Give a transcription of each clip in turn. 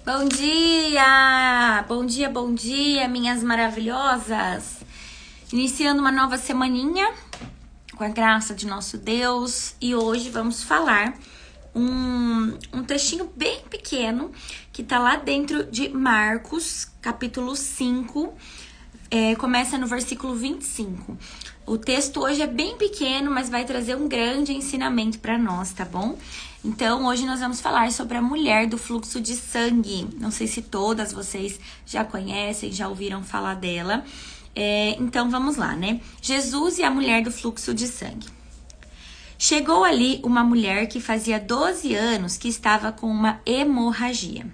Bom dia! Bom dia, bom dia, minhas maravilhosas! Iniciando uma nova semaninha, com a graça de nosso Deus. E hoje vamos falar um textinho bem pequeno, que tá lá dentro de Marcos, capítulo 5, começa no versículo 25. O texto hoje é bem pequeno, mas vai trazer um grande ensinamento para nós, tá bom? Então, hoje nós vamos falar sobre a mulher do fluxo de sangue. Não sei se todas vocês já conhecem, já ouviram falar dela. Então, vamos lá, né? Jesus e a mulher do fluxo de sangue. Chegou ali uma mulher que fazia 12 anos que estava com uma hemorragia.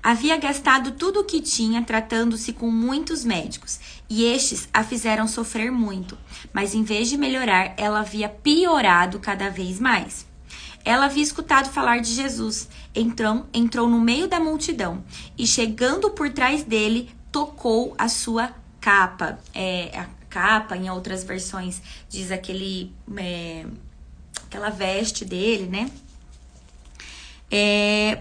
Havia gastado tudo o que tinha tratando-se com muitos médicos, e estes a fizeram sofrer muito, mas em vez de melhorar, ela havia piorado cada vez mais. Ela havia escutado falar de Jesus, entrou no meio da multidão e, chegando por trás dele, tocou a sua capa. A capa, em outras versões, diz aquela veste dele, né?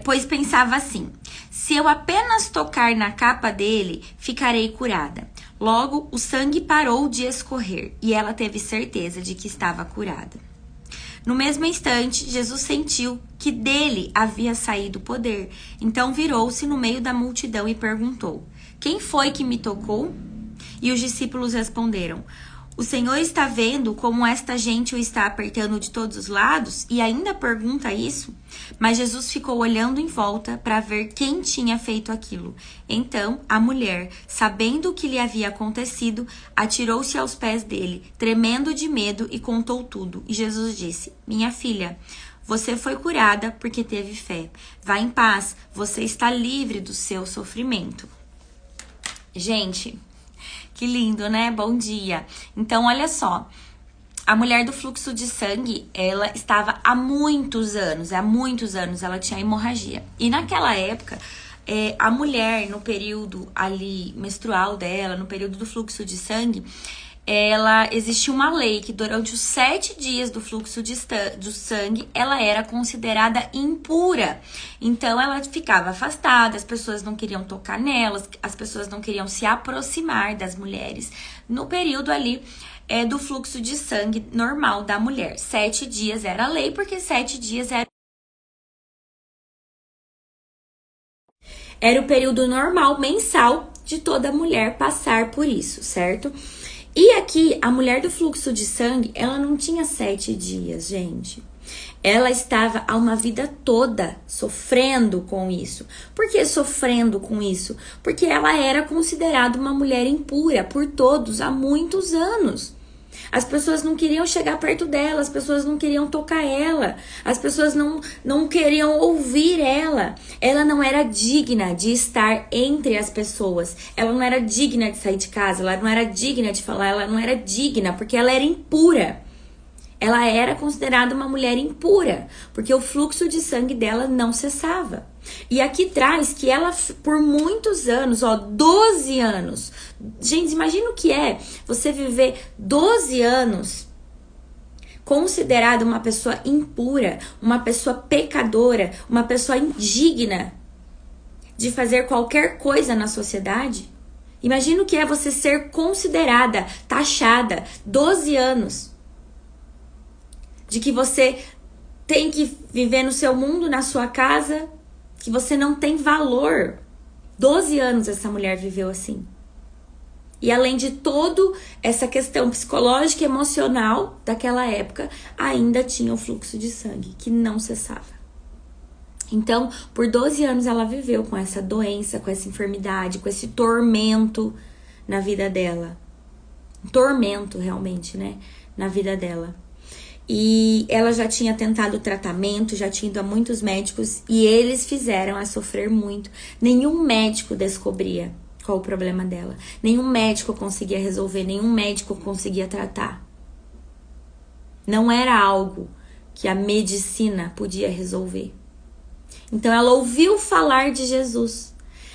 Pois pensava assim: se eu apenas tocar na capa dele, ficarei curada. Logo, o sangue parou de escorrer e ela teve certeza de que estava curada. No mesmo instante, Jesus sentiu que dele havia saído o poder. Então virou-se no meio da multidão e perguntou: quem foi que me tocou? E os discípulos responderam: o Senhor está vendo como esta gente o está apertando de todos os lados e ainda pergunta isso? Mas Jesus ficou olhando em volta para ver quem tinha feito aquilo. Então, a mulher, sabendo o que lhe havia acontecido, atirou-se aos pés dele, tremendo de medo, e contou tudo. E Jesus disse: minha filha, você foi curada porque teve fé. Vá em paz, você está livre do seu sofrimento. Gente, que lindo, né? Bom dia. Então, olha só. A mulher do fluxo de sangue, ela estava há muitos anos ela tinha hemorragia. E naquela época, a mulher, no período ali menstrual dela, no período do fluxo de sangue, existia uma lei que durante os 7 dias do fluxo do sangue, ela era considerada impura. Então, ela ficava afastada, as pessoas não queriam tocar nelas, as pessoas não queriam se aproximar das mulheres. No período ali do fluxo de sangue normal da mulher. 7 dias era a lei, porque 7 dias era o período normal, mensal, de toda mulher passar por isso, certo? E aqui, a mulher do fluxo de sangue, ela não tinha 7 dias, gente. Ela estava há uma vida toda sofrendo com isso. Por que sofrendo com isso? Porque ela era considerada uma mulher impura por todos há muitos anos. As pessoas não queriam chegar perto dela, as pessoas não queriam tocar ela, as pessoas não queriam ouvir ela. Ela não era digna de estar entre as pessoas, ela não era digna de sair de casa, ela não era digna de falar, ela não era digna porque ela era impura. Ela era considerada uma mulher impura, porque o fluxo de sangue dela não cessava. E aqui traz que ela, por muitos anos, 12 anos. Gente, imagina o que é você viver 12 anos considerada uma pessoa impura, uma pessoa pecadora, uma pessoa indigna de fazer qualquer coisa na sociedade. Imagina o que é você ser considerada, taxada, 12 anos. De que você tem que viver no seu mundo, na sua casa, que você não tem valor. 12 anos essa mulher viveu assim. E além de toda essa questão psicológica e emocional daquela época, ainda tinha o fluxo de sangue, que não cessava. Então, por 12 anos ela viveu com essa doença, com essa enfermidade, com esse tormento na vida dela. Um tormento, realmente, né? Na vida dela. E ela já tinha tentado tratamento, já tinha ido a muitos médicos e eles fizeram a sofrer muito. Nenhum médico descobria qual o problema dela. Nenhum médico conseguia resolver, nenhum médico conseguia tratar. Não era algo que a medicina podia resolver. Então ela ouviu falar de Jesus.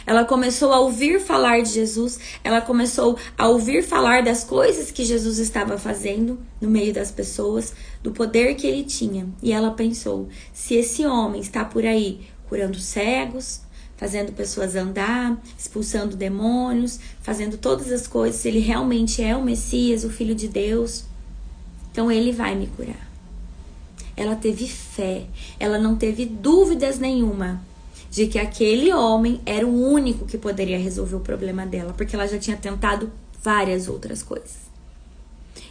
Ela começou a ouvir falar de Jesus, ela começou a ouvir falar das coisas que Jesus estava fazendo no meio das pessoas, do poder que ele tinha. E ela pensou, se esse homem está por aí curando cegos, fazendo pessoas andar, expulsando demônios, fazendo todas as coisas. Se ele realmente é o Messias, o Filho de Deus, então ele vai me curar. Ela teve fé, ela não teve dúvidas nenhuma de que aquele homem era o único que poderia resolver o problema dela, porque ela já tinha tentado várias outras coisas.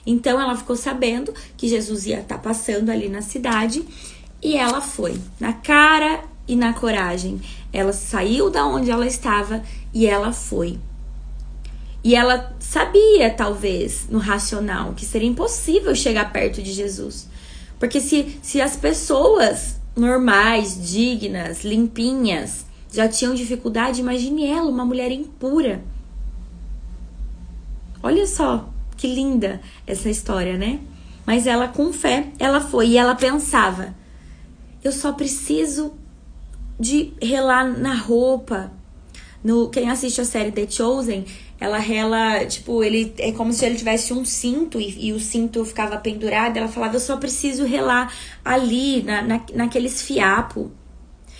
Então ela ficou sabendo que Jesus ia estar passando ali na cidade e ela foi, na cara e na coragem. Ela saiu da onde ela estava e ela foi. E ela sabia, talvez, no racional, que seria impossível chegar perto de Jesus. Porque se as pessoas normais, dignas, limpinhas, já tinham dificuldade, imagine ela, uma mulher impura. Olha só que linda essa história, né? Mas ela, com fé, ela foi e ela pensava: eu só preciso de relar na roupa. Quem assiste a série The Chosen, ela rela, tipo, ele é como se ele tivesse um cinto e o cinto ficava pendurado. Ela falava: eu só preciso relar ali, naqueles fiapos.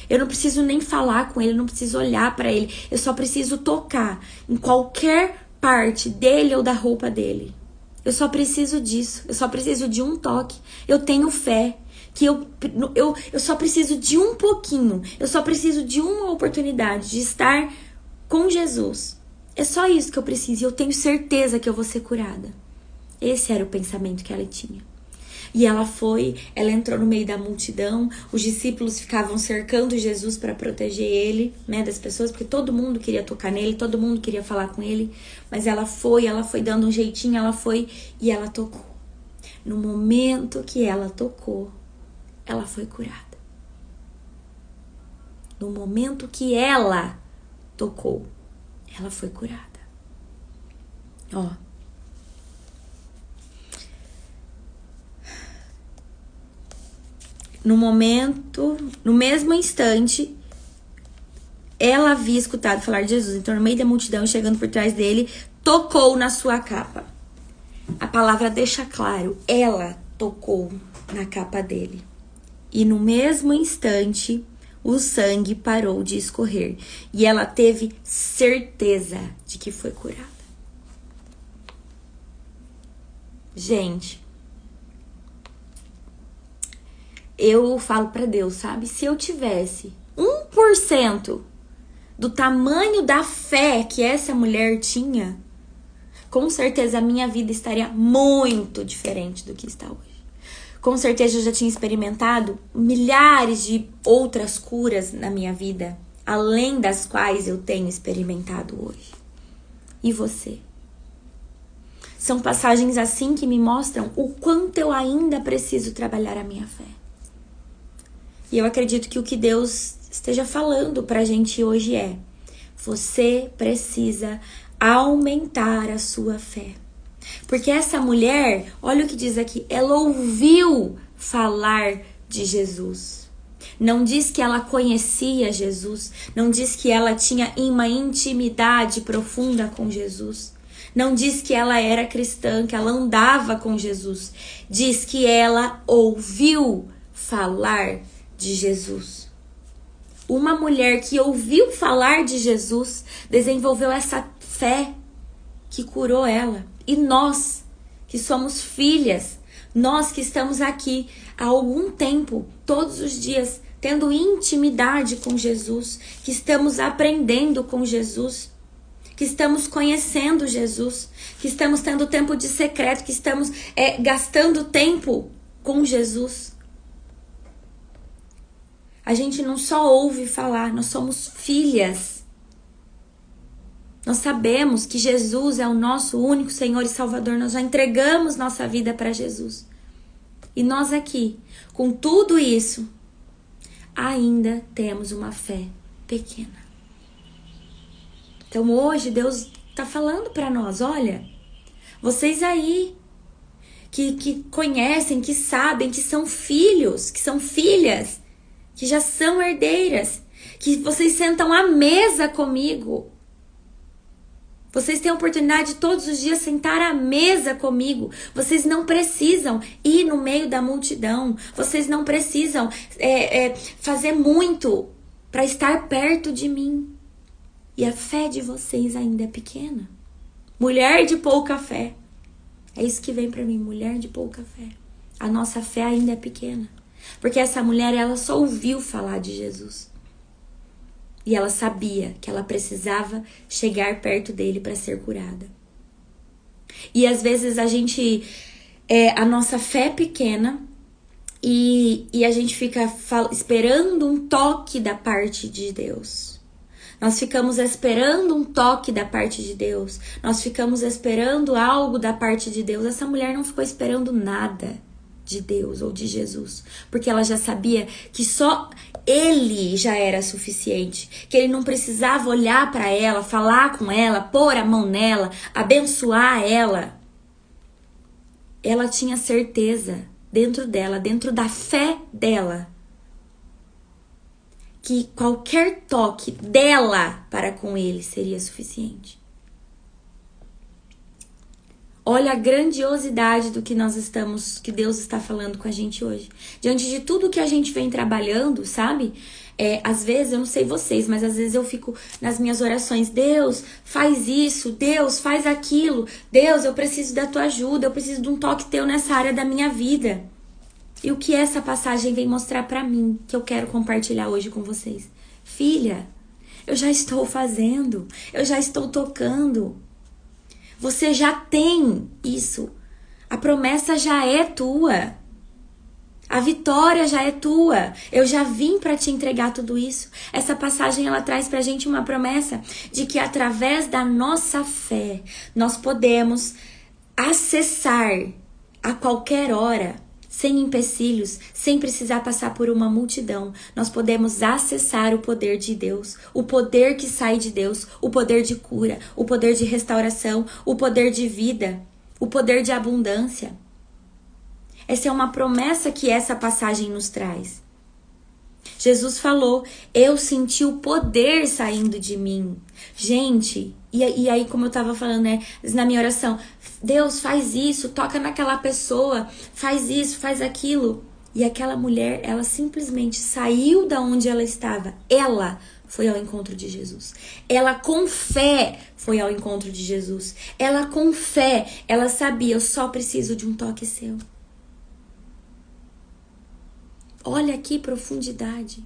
Eu não preciso nem falar com ele, eu não preciso olhar pra ele. Eu só preciso tocar em qualquer parte dele ou da roupa dele. Eu só preciso disso. Eu só preciso de um toque. Eu tenho fé. Que eu só preciso de um pouquinho. Eu só preciso de uma oportunidade de estar com Jesus. É só isso que eu preciso. E eu tenho certeza que eu vou ser curada. Esse era o pensamento que ela tinha. E ela foi, ela entrou no meio da multidão. Os discípulos ficavam cercando Jesus para proteger ele, né, das pessoas, porque todo mundo queria tocar nele, todo mundo queria falar com ele. Mas ela foi dando um jeitinho, ela foi e ela tocou. No momento que ela tocou, ela foi curada. No momento que ela tocou, ela foi curada. Ó. No mesmo instante, ela havia escutado falar de Jesus. Então, no meio da multidão, chegando por trás dele, tocou na sua capa. A palavra deixa claro, ela tocou na capa dele. E no mesmo instante, o sangue parou de escorrer. E ela teve certeza de que foi curada. Gente, eu falo pra Deus, sabe? Se eu tivesse 1% do tamanho da fé que essa mulher tinha, com certeza a minha vida estaria muito diferente do que está hoje. Com certeza eu já tinha experimentado milhares de outras curas na minha vida, além das quais eu tenho experimentado hoje. E você? São passagens assim que me mostram o quanto eu ainda preciso trabalhar a minha fé. E eu acredito que o que Deus esteja falando pra gente hoje é: você precisa aumentar a sua fé. Porque essa mulher, olha o que diz aqui, ela ouviu falar de Jesus. Não diz que ela conhecia Jesus, não diz que ela tinha uma intimidade profunda com Jesus. Não diz que ela era cristã, que ela andava com Jesus. Diz que ela ouviu falar de Jesus. Uma mulher que ouviu falar de Jesus desenvolveu essa fé que curou ela. E nós, que somos filhas, nós que estamos aqui há algum tempo, todos os dias, tendo intimidade com Jesus, que estamos aprendendo com Jesus, que estamos conhecendo Jesus, que estamos tendo tempo de secreto, que estamos gastando tempo com Jesus. A gente não só ouve falar, nós somos filhas. Nós sabemos que Jesus é o nosso único Senhor e Salvador. Nós já entregamos nossa vida para Jesus. E nós aqui, com tudo isso, ainda temos uma fé pequena. Então hoje Deus está falando para nós: olha, vocês aí que conhecem, que sabem, que são filhos, que são filhas, que já são herdeiras, que vocês sentam à mesa comigo. Vocês têm a oportunidade de todos os dias sentar à mesa comigo. Vocês não precisam ir no meio da multidão. Vocês não precisam fazer muito para estar perto de mim. E a fé de vocês ainda é pequena. Mulher de pouca fé. É isso que vem para mim, mulher de pouca fé. A nossa fé ainda é pequena. Porque essa mulher, ela só ouviu falar de Jesus. E ela sabia que ela precisava chegar perto dele para ser curada. E às vezes a nossa fé é pequena e a gente fica esperando um toque da parte de Deus. Nós ficamos esperando um toque da parte de Deus. Nós ficamos esperando algo da parte de Deus. Essa mulher não ficou esperando nada de Deus ou de Jesus, porque ela já sabia que só ele já era suficiente, que ele não precisava olhar para ela, falar com ela, pôr a mão nela, abençoar ela. Ela tinha certeza dentro dela, dentro da fé dela, que qualquer toque dela para com ele seria suficiente. Olha a grandiosidade do que que Deus está falando com a gente hoje. Diante de tudo que a gente vem trabalhando, sabe? Às vezes, eu não sei vocês, mas às vezes eu fico nas minhas orações, Deus, faz isso, Deus, faz aquilo, Deus, eu preciso da tua ajuda, eu preciso de um toque teu nessa área da minha vida. E o que essa passagem vem mostrar pra mim, que eu quero compartilhar hoje com vocês? Filha, eu já estou fazendo, eu já estou tocando. Você já tem isso. A promessa já é tua. A vitória já é tua. Eu já vim para te entregar tudo isso. Essa passagem ela traz pra gente uma promessa de que através da nossa fé nós podemos acessar a qualquer hora, sem empecilhos, sem precisar passar por uma multidão. Nós podemos acessar o poder de Deus, o poder que sai de Deus, o poder de cura, o poder de restauração, o poder de vida, o poder de abundância. Essa é uma promessa que essa passagem nos traz. Jesus falou, eu senti o poder saindo de mim. Gente, e aí como eu tava falando, né, na minha oração, Deus, faz isso, toca naquela pessoa, faz isso, faz aquilo. E aquela mulher, ela simplesmente saiu da onde ela estava. Ela foi ao encontro de Jesus. Ela com fé foi ao encontro de Jesus. Ela com fé, ela sabia, eu só preciso de um toque seu. Olha que profundidade.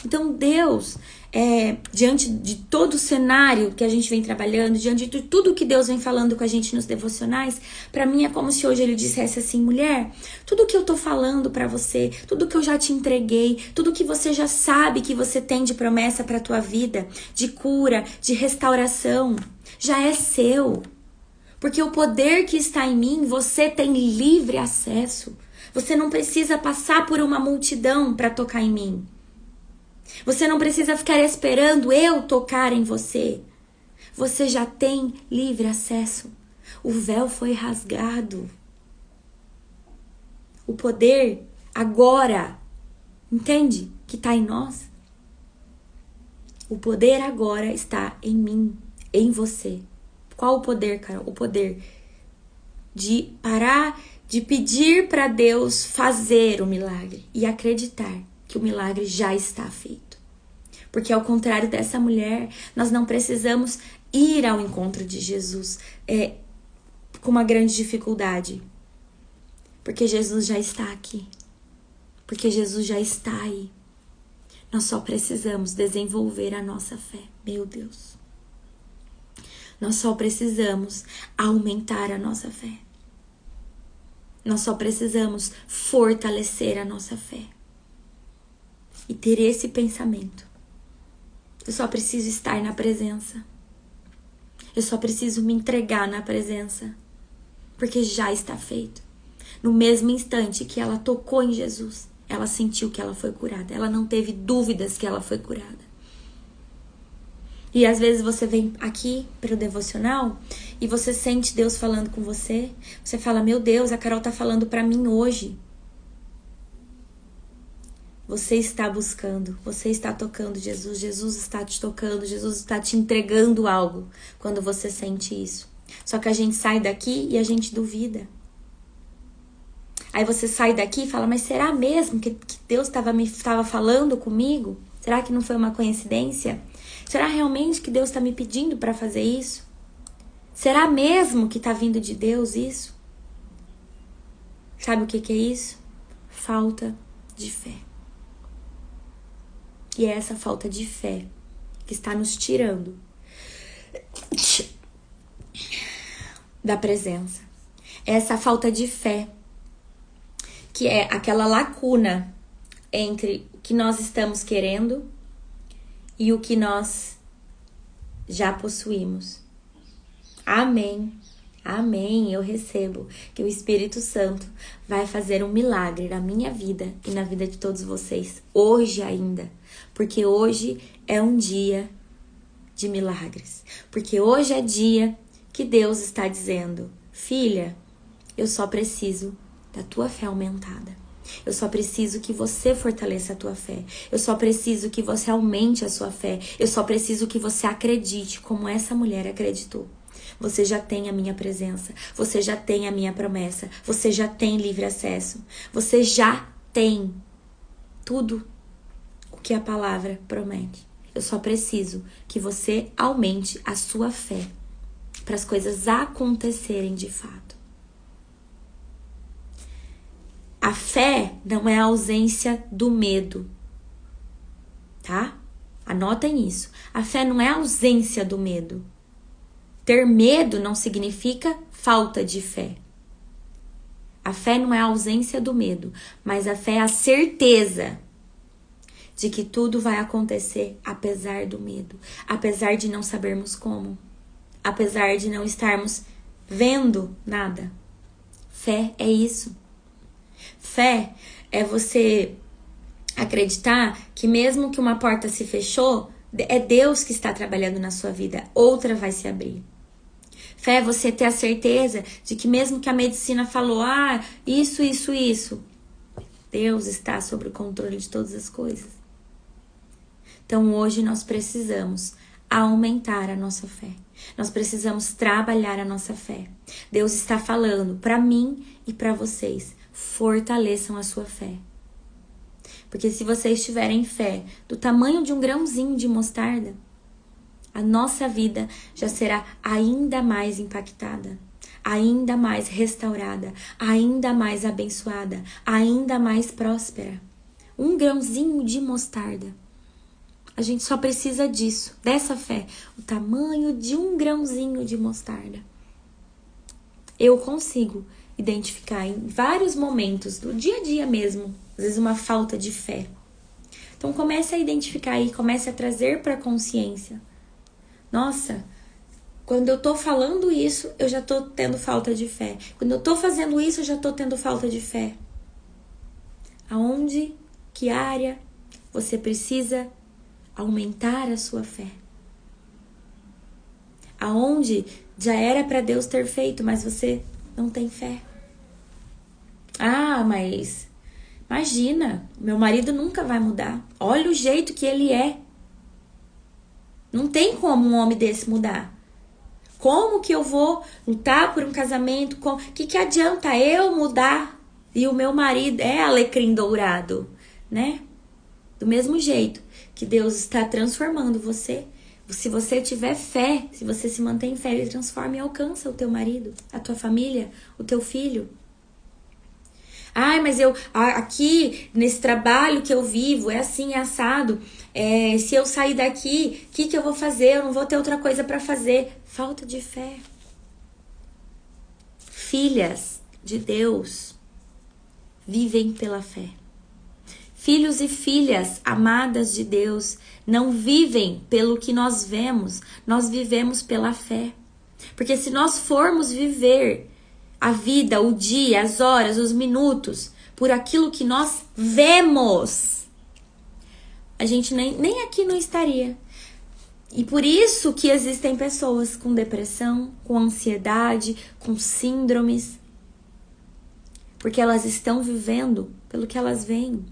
Então Deus, diante de todo o cenário que a gente vem trabalhando, diante de tudo que Deus vem falando com a gente nos devocionais, pra mim é como se hoje ele dissesse assim, mulher, tudo que eu tô falando pra você, tudo que eu já te entreguei, tudo que você já sabe que você tem de promessa pra tua vida, de cura, de restauração, já é seu. Porque o poder que está em mim, você tem livre acesso. Você não precisa passar por uma multidão para tocar em mim. Você não precisa ficar esperando eu tocar em você. Você já tem livre acesso. O véu foi rasgado. O poder agora, entende? Que está em nós. O poder agora está em mim, em você. Qual o poder, Carol? O poder de parar de pedir para Deus fazer o milagre e acreditar que o milagre já está feito. Porque ao contrário dessa mulher, nós não precisamos ir ao encontro de Jesus com uma grande dificuldade. Porque Jesus já está aqui. Porque Jesus já está aí. Nós só precisamos desenvolver a nossa fé. Meu Deus. Nós só precisamos aumentar a nossa fé. Nós só precisamos fortalecer a nossa fé. E ter esse pensamento. Eu só preciso estar na presença. Eu só preciso me entregar na presença. Porque já está feito. No mesmo instante que ela tocou em Jesus, ela sentiu que ela foi curada. Ela não teve dúvidas que ela foi curada. E às vezes você vem aqui para o devocional e você sente Deus falando com você. Você fala, meu Deus, a Carol tá falando para mim hoje. Você está buscando, você está tocando Jesus. Jesus está te tocando, Jesus está te entregando algo quando você sente isso. Só que a gente sai daqui e a gente duvida. Aí você sai daqui e fala, mas será mesmo que Deus estava falando comigo? Será que não foi uma coincidência? Será realmente que Deus está me pedindo para fazer isso? Será mesmo que está vindo de Deus isso? Sabe o que é isso? Falta de fé. E é essa falta de fé que está nos tirando da presença. É essa falta de fé que é aquela lacuna entre o que nós estamos querendo e o que nós já possuímos. Amém. Amém. Eu recebo que o Espírito Santo vai fazer um milagre na minha vida e na vida de todos vocês, hoje ainda. Porque hoje é um dia de milagres. Porque hoje é dia que Deus está dizendo: filha, eu só preciso da tua fé aumentada. Eu só preciso que você fortaleça a tua fé. Eu só preciso que você aumente a sua fé. Eu só preciso que você acredite como essa mulher acreditou. Você já tem a minha presença. Você já tem a minha promessa. Você já tem livre acesso. Você já tem tudo o que a palavra promete. Eu só preciso que você aumente a sua fé para as coisas acontecerem de fato. A fé não é a ausência do medo, tá? Anotem isso. A fé não é a ausência do medo. Ter medo não significa falta de fé. A fé não é a ausência do medo, mas a fé é a certeza de que tudo vai acontecer apesar do medo, apesar de não sabermos como, apesar de não estarmos vendo nada. Fé é isso. Fé é você acreditar que mesmo que uma porta se fechou, é Deus que está trabalhando na sua vida, outra vai se abrir. Fé é você ter a certeza de que mesmo que a medicina falou, isso, Deus está sob o controle de todas as coisas. Então hoje nós precisamos aumentar a nossa fé. Nós precisamos trabalhar a nossa fé. Deus está falando para mim e para vocês. Fortaleçam a sua fé. Porque se vocês tiverem fé do tamanho de um grãozinho de mostarda, a nossa vida já será ainda mais impactada, ainda mais restaurada, ainda mais abençoada, ainda mais próspera. Um grãozinho de mostarda. A gente só precisa disso, dessa fé, o tamanho de um grãozinho de mostarda. Eu consigo identificar em vários momentos do dia a dia mesmo, às vezes uma falta de fé. Então comece a identificar aí, comece a trazer para a consciência. Nossa, quando eu tô falando isso, eu já tô tendo falta de fé. Quando eu tô fazendo isso, eu já tô tendo falta de fé. Aonde, que área você precisa aumentar a sua fé? Aonde já era para Deus ter feito, mas você não tem fé? Mas imagina, meu marido nunca vai mudar. Olha o jeito que ele é. Não tem como um homem desse mudar. Como que eu vou lutar por um casamento? Que adianta eu mudar e o meu marido é alecrim dourado, né? Do mesmo jeito que Deus está transformando você. Se você tiver fé, se você se mantém em fé, Ele transforma e alcança o teu marido, a tua família, o teu filho. Mas eu aqui nesse trabalho que eu vivo é assim, é assado. Se eu sair daqui, o que eu vou fazer? Eu não vou ter outra coisa para fazer. Falta de fé. Filhas de Deus vivem pela fé. Filhos e filhas amadas de Deus não vivem pelo que nós vemos, nós vivemos pela fé. Porque se nós formos viver a vida, o dia, as horas, os minutos, por aquilo que nós vemos, a gente nem aqui não estaria. E por isso que existem pessoas com depressão, com ansiedade, com síndromes. Porque elas estão vivendo pelo que elas veem.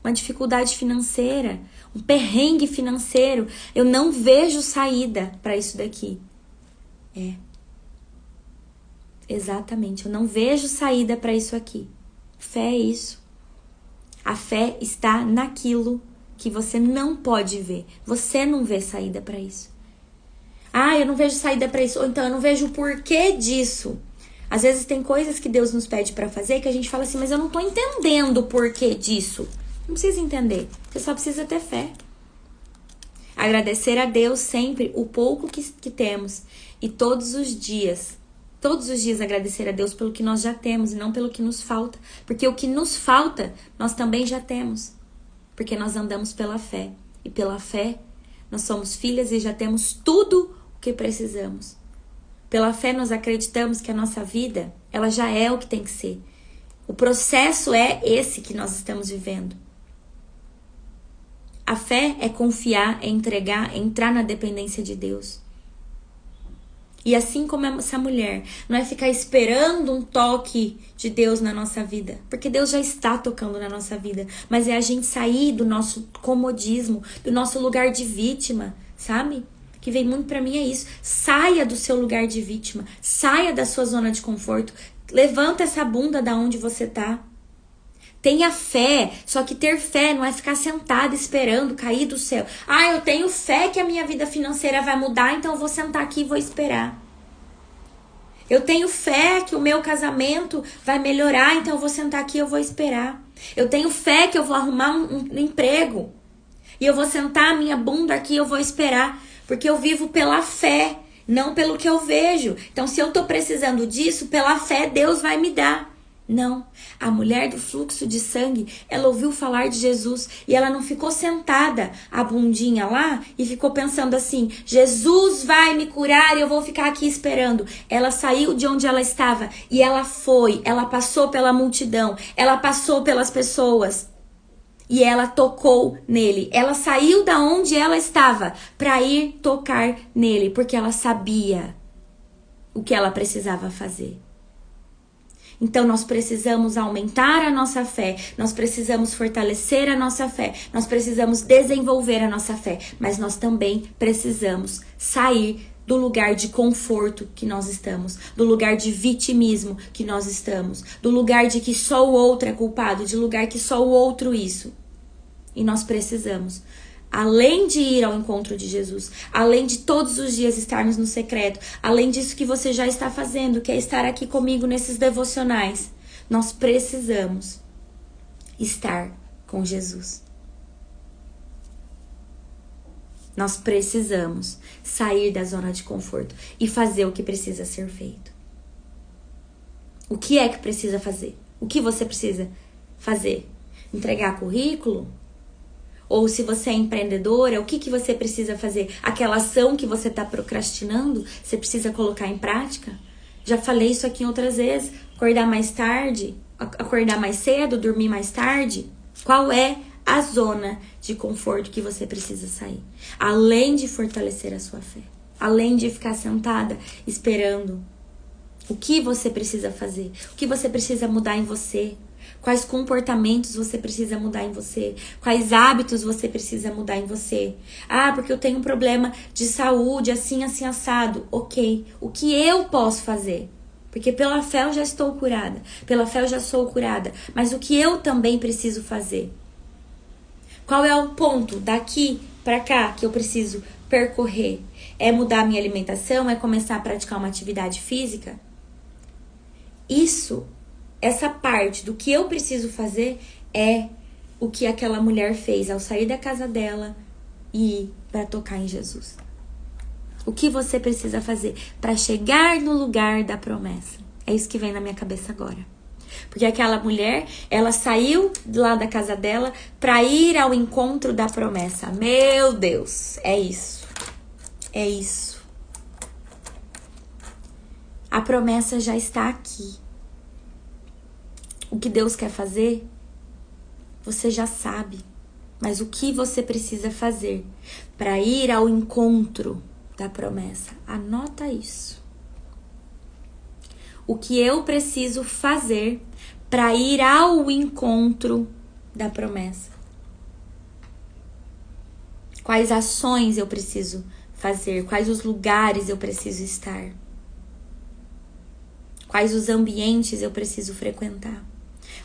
Uma dificuldade financeira, um perrengue financeiro. Eu não vejo saída para isso daqui. Exatamente, eu não vejo saída para isso aqui. Fé é isso. A fé está naquilo que você não pode ver. Você não vê saída para isso. Ah, eu não vejo saída para isso. Ou então eu não vejo o porquê disso. Às vezes tem coisas que Deus nos pede para fazer que a gente fala assim, mas eu não tô entendendo o porquê disso. Não precisa entender. Você só precisa ter fé. Agradecer a Deus sempre o pouco que temos. E todos os dias agradecer a Deus pelo que nós já temos e não pelo que nos falta. Porque o que nos falta, nós também já temos. Porque nós andamos pela fé. E pela fé, nós somos filhas e já temos tudo o que precisamos. Pela fé, nós acreditamos que a nossa vida, ela já é o que tem que ser. O processo é esse que nós estamos vivendo. A fé é confiar, é entregar, é entrar na dependência de Deus. E assim como essa mulher, não é ficar esperando um toque de Deus na nossa vida. Porque Deus já está tocando na nossa vida. Mas é a gente sair do nosso comodismo, do nosso lugar de vítima, sabe? Que vem muito pra mim é isso. Saia do seu lugar de vítima. Saia da sua zona de conforto. Levanta essa bunda da onde você tá. Tenha fé, só que ter fé não é ficar sentado esperando cair do céu. Ah, eu tenho fé que a minha vida financeira vai mudar, então eu vou sentar aqui e vou esperar. Eu tenho fé que o meu casamento vai melhorar, então eu vou sentar aqui e eu vou esperar. Eu tenho fé que eu vou arrumar um emprego e eu vou sentar a minha bunda aqui e eu vou esperar, porque eu vivo pela fé, não pelo que eu vejo. Então, se eu tô precisando disso, pela fé Deus vai me dar. Não, a mulher do fluxo de sangue, ela ouviu falar de Jesus e ela não ficou sentada a bundinha lá e ficou pensando assim, Jesus vai me curar e eu vou ficar aqui esperando. Ela saiu de onde ela estava e ela foi, ela passou pela multidão, ela passou pelas pessoas e ela tocou nele. Ela saiu da onde ela estava para ir tocar nele, porque ela sabia o que ela precisava fazer. Então, nós precisamos aumentar a nossa fé, nós precisamos fortalecer a nossa fé, nós precisamos desenvolver a nossa fé, mas nós também precisamos sair do lugar de conforto que nós estamos, do lugar de vitimismo que nós estamos, do lugar de que só o outro é culpado, de lugar que só o outro isso. E nós precisamos, além de ir ao encontro de Jesus, além de todos os dias estarmos no secreto, além disso que você já está fazendo, que é estar aqui comigo nesses devocionais, nós precisamos estar com Jesus. Nós precisamos sair da zona de conforto e fazer o que precisa ser feito. O que é que precisa fazer? O que você precisa fazer? Entregar currículo? Ou se você é empreendedora, o que você precisa fazer? Aquela ação que você está procrastinando, você precisa colocar em prática? Já falei isso aqui outras vezes. Acordar mais tarde, acordar mais cedo, dormir mais tarde. Qual é a zona de conforto que você precisa sair? Além de fortalecer a sua fé. Além de ficar sentada esperando. O que você precisa fazer? O que você precisa mudar em você? Quais comportamentos você precisa mudar em você? Quais hábitos você precisa mudar em você? Ah, porque eu tenho um problema de saúde, assim, assim, assado. Ok. O que eu posso fazer? Porque pela fé eu já estou curada. Pela fé eu já sou curada. Mas o que eu também preciso fazer? Qual é o ponto daqui pra cá que eu preciso percorrer? É mudar minha alimentação? É começar a praticar uma atividade física? Essa parte do que eu preciso fazer é o que aquela mulher fez ao sair da casa dela e ir para tocar em Jesus. O que você precisa fazer para chegar no lugar da promessa? É isso que vem na minha cabeça agora. Porque aquela mulher, ela saiu lá da casa dela para ir ao encontro da promessa. Meu Deus, é isso. É isso. A promessa já está aqui. O que Deus quer fazer, você já sabe. Mas o que você precisa fazer para ir ao encontro da promessa? Anota isso. O que eu preciso fazer para ir ao encontro da promessa? Quais ações eu preciso fazer? Quais os lugares eu preciso estar? Quais os ambientes eu preciso frequentar?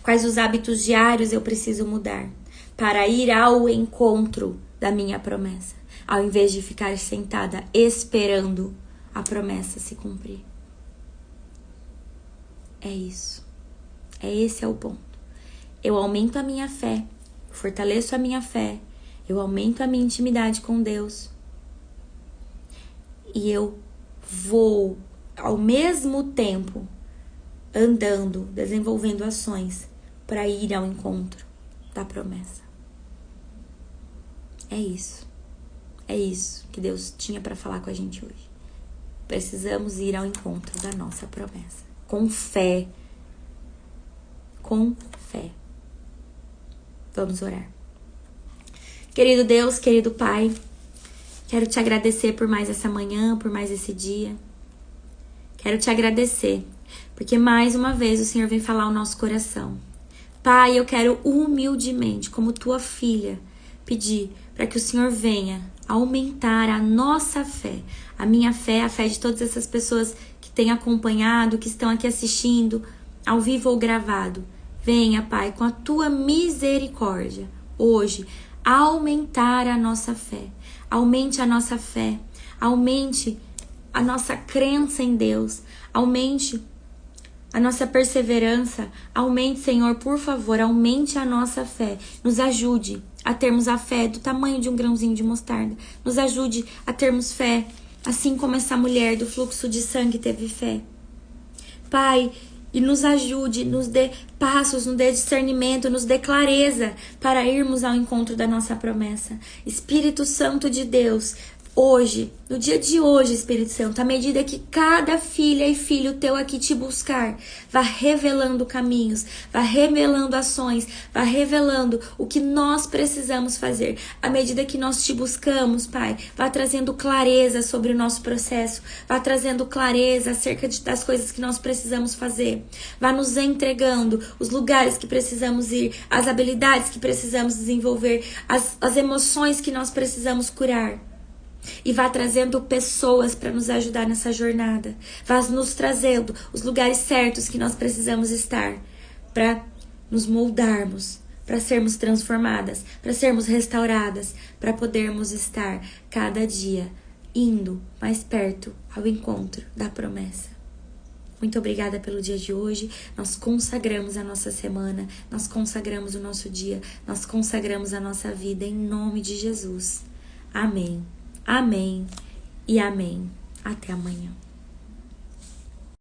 Quais os hábitos diários eu preciso mudar para ir ao encontro da minha promessa, ao invés de ficar sentada esperando a promessa se cumprir. É isso. Esse é o ponto. Eu aumento a minha fé, fortaleço a minha fé, eu aumento a minha intimidade com Deus. E eu vou, ao mesmo tempo, andando, desenvolvendo ações para ir ao encontro da promessa. É isso. É isso que Deus tinha para falar com a gente hoje. Precisamos ir ao encontro da nossa promessa. Com fé. Com fé. Vamos orar. Querido Deus, querido Pai, quero te agradecer por mais essa manhã, por mais esse dia. Quero te agradecer, porque mais uma vez o Senhor vem falar ao nosso coração. Pai, eu quero humildemente, como tua filha, pedir para que o Senhor venha aumentar a nossa fé, a minha fé, a fé de todas essas pessoas que têm acompanhado, que estão aqui assistindo, ao vivo ou gravado. Venha, Pai, com a tua misericórdia, hoje, aumentar a nossa fé. Aumente a nossa fé, aumente a nossa crença em Deus, aumente a nossa perseverança, aumente, Senhor, por favor, aumente a nossa fé, nos ajude a termos a fé do tamanho de um grãozinho de mostarda, nos ajude a termos fé, assim como essa mulher do fluxo de sangue teve fé. Pai, e nos ajude, nos dê passos, nos dê discernimento, nos dê clareza para irmos ao encontro da nossa promessa. Espírito Santo de Deus, hoje, no dia de hoje, Espírito Santo, à medida que cada filha e filho teu aqui te buscar, vá revelando caminhos, vá revelando ações, vá revelando o que nós precisamos fazer. À medida que nós te buscamos, Pai, vá trazendo clareza sobre o nosso processo, vá trazendo clareza acerca das coisas que nós precisamos fazer, vá nos entregando os lugares que precisamos ir, as habilidades que precisamos desenvolver, as emoções que nós precisamos curar. E vá trazendo pessoas para nos ajudar nessa jornada. Vá nos trazendo os lugares certos que nós precisamos estar para nos moldarmos, para sermos transformadas, para sermos restauradas, para podermos estar cada dia indo mais perto ao encontro da promessa. Muito obrigada pelo dia de hoje. Nós consagramos a nossa semana, nós consagramos o nosso dia, nós consagramos a nossa vida em nome de Jesus. Amém. Amém e amém. Até amanhã.